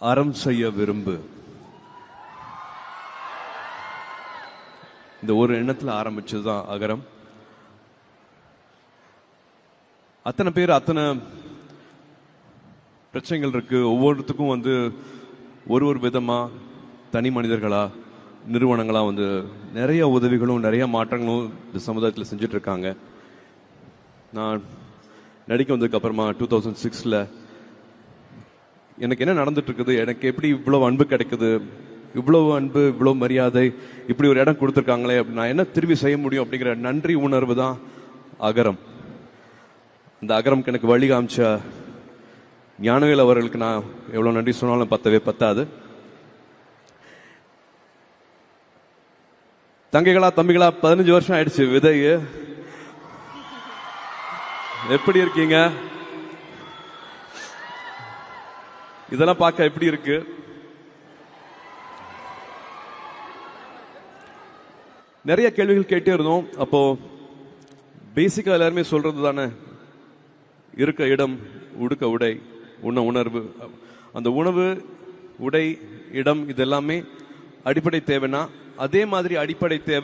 அறம் செய்ய விரும்பு. இந்த ஒரு எண்ணத்துல ஆரம்பிச்சதுதான் அகரம். அத்தனை பேர் அத்தனை பிரச்சனைகள் இருக்கு. ஒவ்வொருத்துக்கும் ஒரு ஒரு விதமா தனி மனிதர்களா நிறுவனங்களா நிறைய உதவிகளும் நிறைய மாற்றங்களும் இந்த சமுதாயத்தில் செஞ்சுட்டு இருக்காங்க. நான் நடிக்க வந்ததுக்கு அப்புறமா 2006 எனக்கு என்ன நடந்துட்டு இருக்குது, எனக்கு எப்படி இவ்வளவு அன்பு கிடைக்குது, இவ்வளவு அன்பு இவ்வளவு மரியாதை, இப்படி ஒரு இடம் கொடுத்துருக்காங்களே, நான் என்ன திரும்பி செய்ய முடியும் அப்படிங்கிற நன்றி உணர்வு தான் அகரம். அந்த அகரம்க்கு எனக்கு வழி காமிச்ச ஞானவேல் அவர்களுக்கு நான் எவ்வளவு நன்றி சொன்னாலும் பத்தாது. தங்கைகளா தம்பிகளா 15 வருஷம் ஆயிடுச்சு விதை. எப்படி இருக்கீங்க? இதெல்லாம் பார்க்க எப்படி இருக்கு? நிறைய கேள்விகள் கேட்டே இருந்தோம். அப்போ பேசிக்கா எல்லாருமே சொல்றது தானே, இருக்க இடம், உடுக்க உடை, உண்ண உணர்வு. அந்த உணவு, உடை, இடம் இதெல்லாமே அடிப்படை தேவைன்னா அதே மாதிரி அடிப்படை தேவை